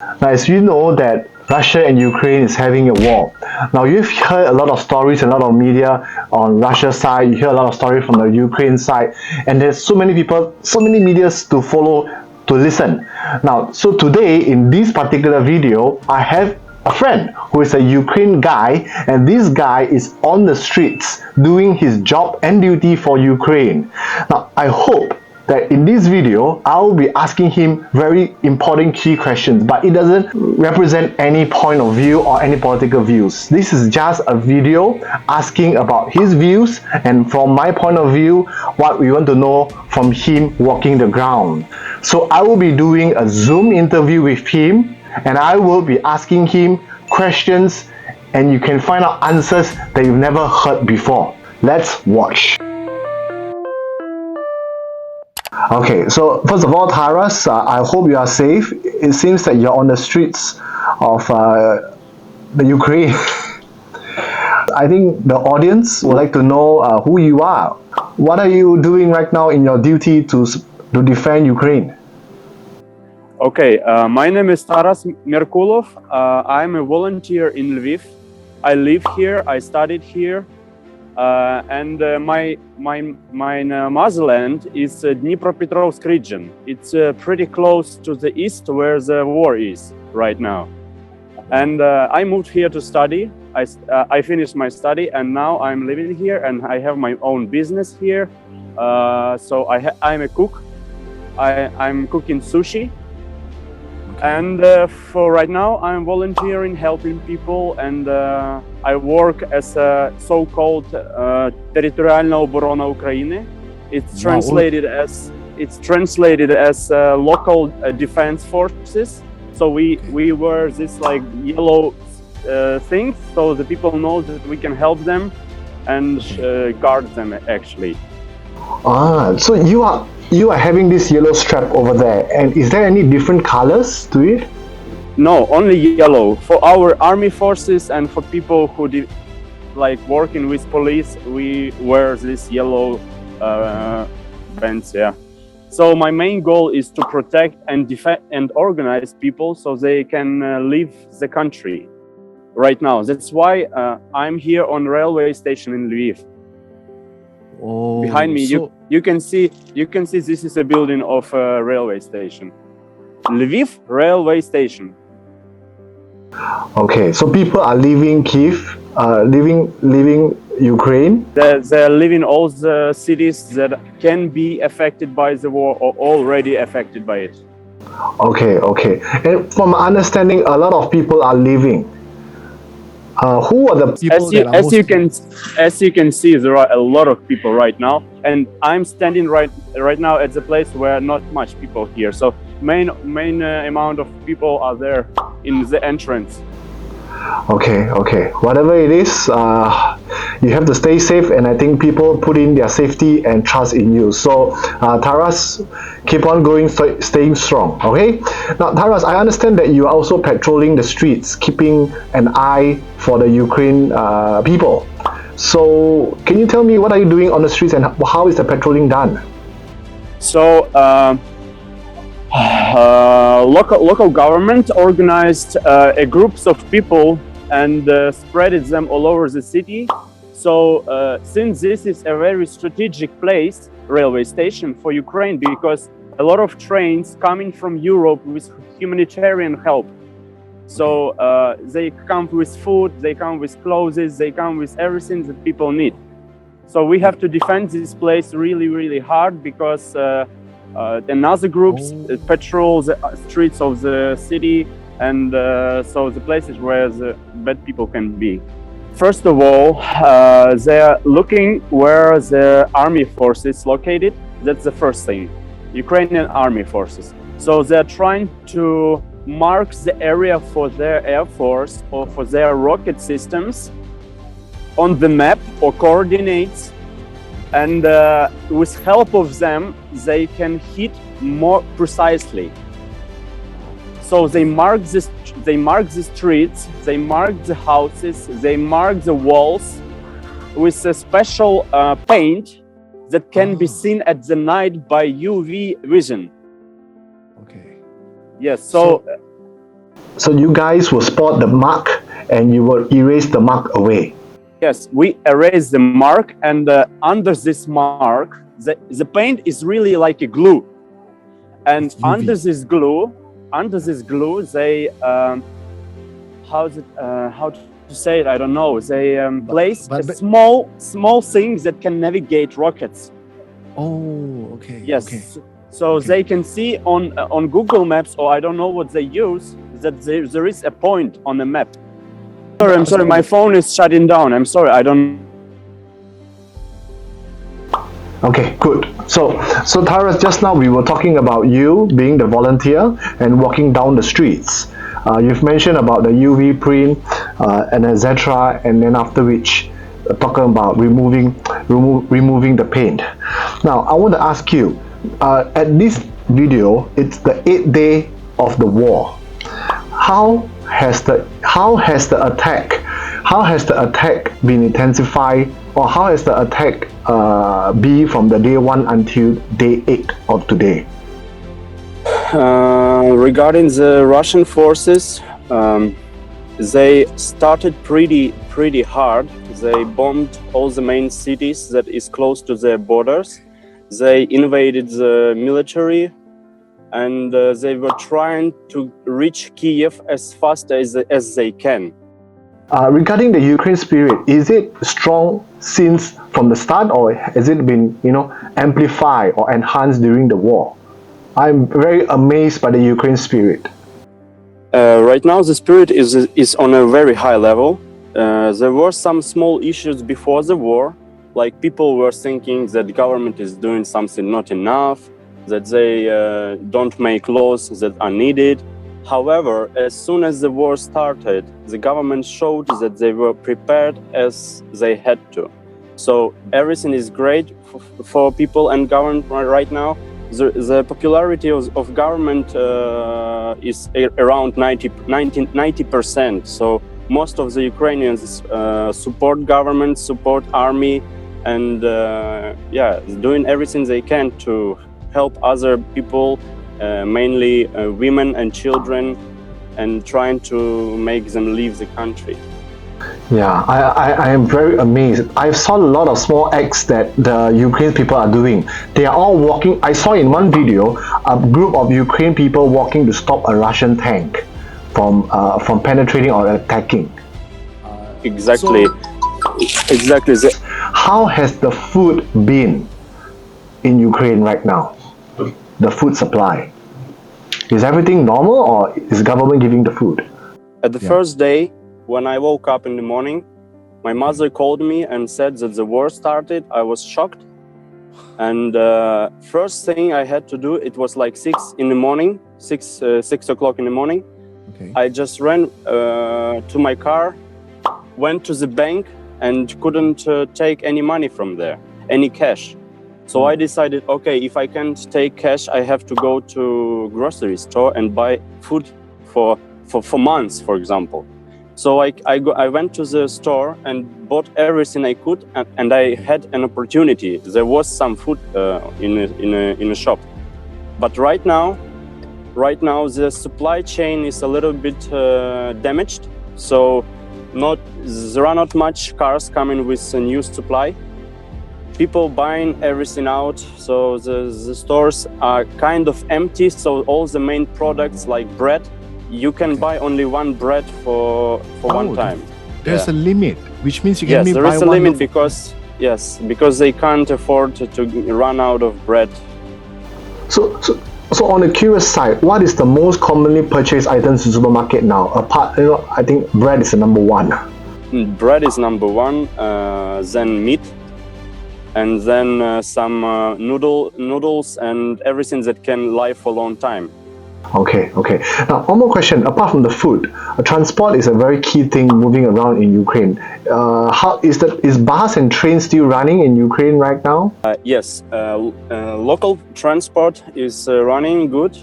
Now, as you know that Russia and Ukraine is having a war. Now, you've heard a lot of stories, a lot of media on Russia's side. You hear a lot of stories from the Ukraine side, and there's so many people, so many medias to follow, to listen. Now, so today in this particular video, I have a friend who is a Ukraine guy, and this guy is on the streets doing his job and duty for Ukraine. Now, I hope that in this video, I'll be asking him very important key questions, but it doesn't represent any point of view or any political views. This is just a video asking about his views and from my point of view, what we want to know from him walking the ground. So I will be doing a Zoom interview with him, and I will be asking him questions, and you can find out answers that you've never heard before. Let's watch. Okay, so first of all, Taras, I hope you are safe. It seems that you're on the streets of the Ukraine. I think the audience would like to know who you are. What are you doing right now in your duty to defend Ukraine? Okay, my name is Taras Merkulov. I'm a volunteer in Lviv. I live here, I studied here, and my motherland is Dnipropetrovsk region. It's pretty close to the east where the war is right now. And I moved here to study. I finished my study, and now I'm living here, and I have my own business here. So I'm a cook. I'm cooking sushi. And for right now, I'm volunteering, helping people, and I work as a so-called Territoriальна оборона України. It's translated as local defense forces. So we wear this like yellow things, so the people know that we can help them and guard them actually. So you are having this yellow strap over there, and is there any different colors to it? No, only yellow. For our army forces and for people who like working with police, we wear this yellow bands. Yeah. So my main goal is to protect and defend and organize people so they can leave the country. Right now, that's why I'm here on railway station in Lviv. Oh, Behind me, you can see this is a building of a railway station, Lviv railway station. Okay, so people are leaving Kiev, leaving Ukraine. They're leaving all the cities that can be affected by the war or already affected by it. Okay. And from my understanding, a lot of people are leaving. Who are the people as you can see, there are a lot of people right now, and I'm standing right now at the place where not much people here. So main amount of people are there in the entrance. Okay. Whatever it is, you have to stay safe, and I think people put in their safety and trust in you. So, Taras, keep on going, staying strong. Okay. Now, Taras, I understand that you are also patrolling the streets, keeping an eye for the Ukraine people. So, can you tell me what are you doing on the streets and how is the patrolling done? So. Local government organized a groups of people and spreaded them all over the city. So since this is a very strategic place, railway station for Ukraine, because a lot of trains coming from Europe with humanitarian help. So they come with food, they come with clothes, they come with everything that people need. So we have to defend this place really, really hard because another groups patrol the streets of the city and so the places where the bad people can be. First of all, they are looking where the army forces located. That's the first thing, Ukrainian army forces. So they're trying to mark the area for their air force or for their rocket systems on the map or coordinates. And with help of them, they can hit more precisely. So they mark the streets, they mark the houses, they mark the walls with a special paint that can be seen at the night by UV vision. Okay. Yes. So So you guys will spot the mark and you will erase the mark away. Yes, we erase the mark, and under this mark, the paint is really like a glue. And It's UV. under this glue, they how to say it? I don't know. They place but- a small things that can navigate rockets. Oh, okay. Yes. Okay. So Okay. they can see on Google Maps, or I don't know what they use, that there is a point on the map. I'm sorry, my phone is shutting down. I'm sorry, I don't. Okay, good. So Taras, just now we were talking about you being the volunteer and walking down the streets. You've mentioned about the UV print and etc. And then after which, talking about removing the paint. Now, I want to ask you, at this video, it's the 8th day of the war. How has the attack been intensified, or how has the attack be from the day 1 until day 8 of today? Regarding the Russian forces, they started pretty hard. They bombed all the main cities that is close to their borders. They invaded the military, and they were trying to reach Kiev as fast as they can. Regarding the Ukraine spirit, is it strong since from the start, or has it been, amplified or enhanced during the war? I'm very amazed by the Ukraine spirit. Right now, the spirit is on a very high level. There were some small issues before the war, like people were thinking that the government is doing something not enough, that they don't make laws that are needed. However, as soon as the war started, the government showed that they were prepared as they had to. So everything is great for people and government right now. The popularity of government is around 90%. So most of the Ukrainians support government, support army, and doing everything they can to help other people, mainly women and children, and trying to make them leave the country. Yeah, I am very amazed. I saw a lot of small acts that the Ukraine people are doing. They are all walking. I saw in one video a group of Ukraine people walking to stop a Russian tank from penetrating or attacking. Exactly. Exactly. How has the food been in Ukraine right now? The food supply. Is everything normal, or is government giving the food? At the first day, when I woke up in the morning, my mother called me and said that the war started. I was shocked. And first thing I had to do, it was like 6 o'clock in the morning. Okay. I just ran to my car, went to the bank, and couldn't take any money from there, any cash. So I decided, okay, if I can't take cash, I have to go to grocery store and buy food for months, for example. So I went to the store and bought everything I could, and I had an opportunity. There was some food in a shop, but right now the supply chain is a little bit damaged. So there are not much cars coming with a new supply. People buying everything out, so the stores are kind of empty. So all the main products like bread, you can buy only one bread for one time. There's a limit, which means you can Yes, only there buy is a one limit loaf. because they can't afford to run out of bread. So on the curious side, what is the most commonly purchased items in supermarket now? Apart, I think bread is the number one. Bread is number one, then meat, and then some noodles and everything that can live for a long time. Okay. Now, one more question. Apart from the food, transport is a very key thing moving around in Ukraine. How is bus and train still running in Ukraine right now? Yes, local transport is running good.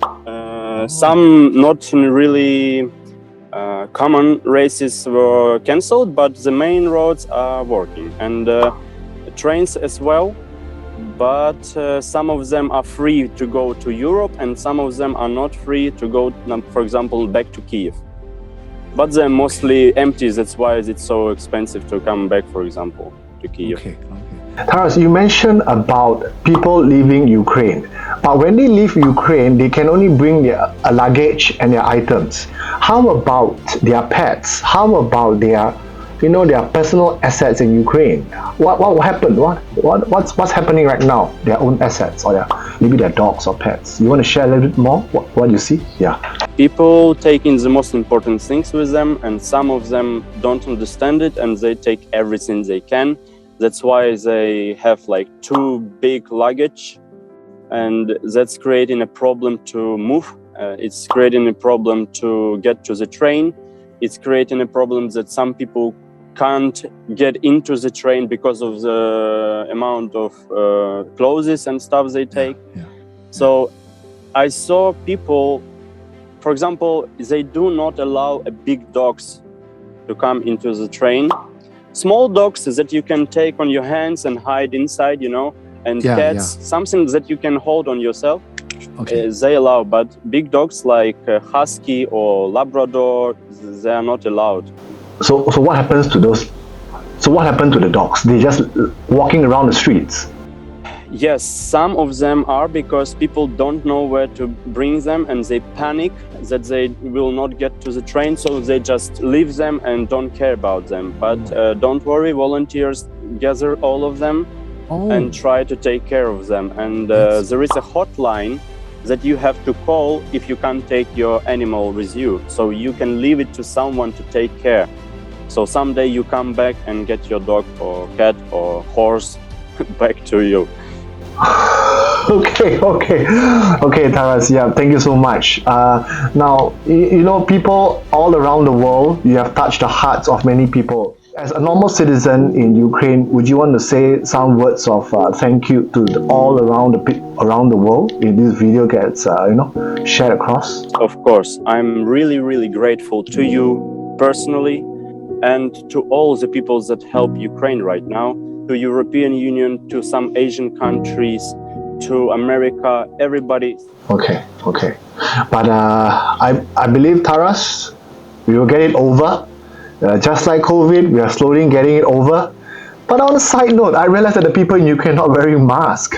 Some not really common races were cancelled, but the main roads are working, and trains as well. But some of them are free to go to Europe, and some of them are not free to go, for example, back to Kiev. but they're mostly empty. That's why it's so expensive to come back, for example, to Kyiv. Okay. Taras, you mentioned about people leaving Ukraine, but when they leave Ukraine, they can only bring their luggage and their items. How about their pets? How about their personal assets in Ukraine? What happened? What's happening right now? Their own assets, or maybe their dogs or pets. You want to share a little bit more? What you see? Yeah. People taking the most important things with them, and some of them don't understand it, and they take everything they can. That's why they have like too big luggage, and that's creating a problem to move. It's creating a problem to get to the train. It's creating a problem that some people can't get into the train because of the amount of clothes and stuff they take. So I saw people, for example, they do not allow big dogs to come into the train. Small dogs that you can take on your hands and hide inside, and cats, something that you can hold on yourself, they allow. But big dogs like Husky or Labrador, they are not allowed. So what happens to those? So what happened to the dogs? They just walking around the streets? Yes, some of them are, because people don't know where to bring them, and they panic that they will not get to the train, so they just leave them and don't care about them. But don't worry, volunteers gather all of them and try to take care of them. And there is a hotline that you have to call if you can't take your animal with you. So you can leave it to someone to take care. So someday you come back and get your dog or cat or horse back to you. Okay, Taras. Yeah, thank you so much. Now, people all around the world, you have touched the hearts of many people. As a normal citizen in Ukraine, would you want to say some words of thank you to all around the world if this video gets shared across? Of course, I'm really, really grateful to you personally, and to all the people that help Ukraine right now, to European Union, to some Asian countries, to America, everybody. Okay. But I believe, Taras, we will get it over. Just like COVID, we are slowly getting it over. But on a side note, I realized that the people in Ukraine are not wearing masks.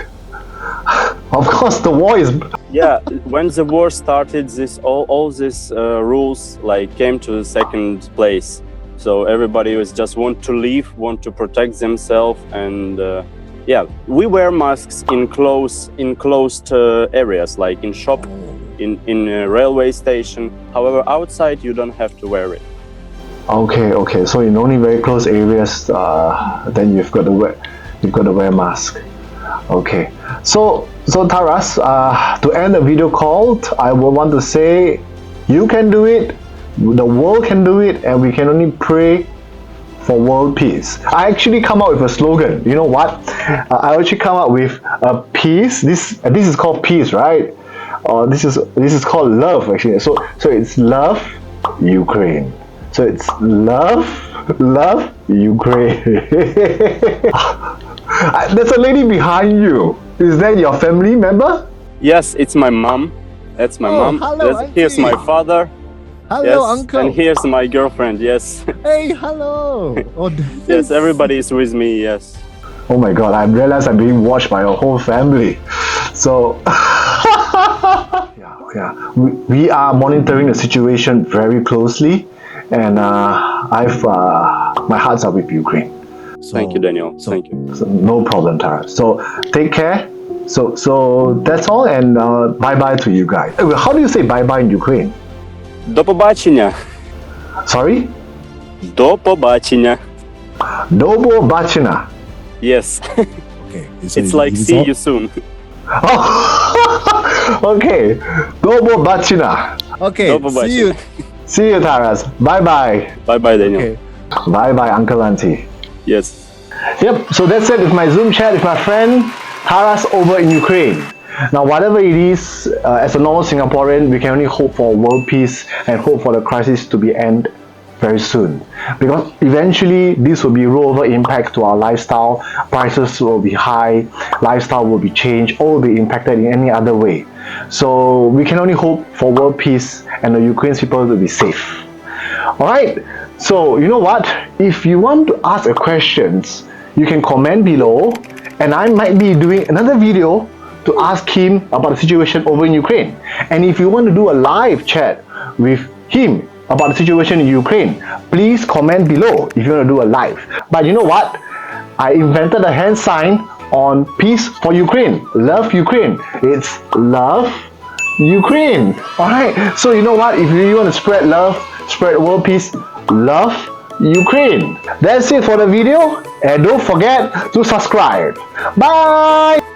Of course, the war is... Yeah, when the war started, all these rules came to the second place. So everybody was just want to leave, want to protect themselves, and we wear masks in closed areas, like in shop, in a railway station. However, outside you don't have to wear it. Okay. So in only very close areas, then you've got to wear mask. Okay. So Taras, to end the video call, I will want to say, you can do it. The world can do it, and we can only pray for world peace. I actually come up with a slogan. You know what? I actually come up with a peace. This is called peace, right? This is called love, actually. So it's love Ukraine. So it's love Ukraine. There's a lady behind you. Is that your family member? Yes, it's my mom. That's my mom. Hello, here's my father. Hello, yes, uncle. And here's my girlfriend. Yes. Hey, hello. Yes, everybody is with me. Yes. Oh my God! I realized I'm being watched by a whole family. So yeah, we are monitoring the situation very closely, and my hearts are with Ukraine. Thank you, Daniel. Thank you. So, no problem, Tara. So take care. So that's all, and bye bye to you guys. How do you say bye bye in Ukraine? До побачення. Sorry? До побачення. До побачення. Yes. Okay. It's like see you soon. Oh. Okay. До побачення. Okay. До побачення. See you, Taras. Bye bye. Bye bye, Daniel. Okay. Bye bye, Uncle Auntie. Yes. Yep, so that's it with my Zoom chat with my friend Taras over in Ukraine. Now, whatever it is, as a normal Singaporean, we can only hope for world peace and hope for the crisis to be end very soon. Because eventually, this will be rollover impact to our lifestyle. Prices will be high, lifestyle will be changed, or will be impacted in any other way. So we can only hope for world peace and the Ukrainian people to be safe. Alright, so you know what? If you want to ask a questions, you can comment below and I might be doing another video to ask him about the situation over in Ukraine. And if you want to do a live chat with him about the situation in Ukraine, please comment below if you want to do a live. But you know what? I invented a hand sign on Peace for Ukraine, Love Ukraine. It's Love Ukraine. Alright, so you know what? If you really want to spread love, spread world peace, love Ukraine. That's it for the video, and don't forget to subscribe. Bye!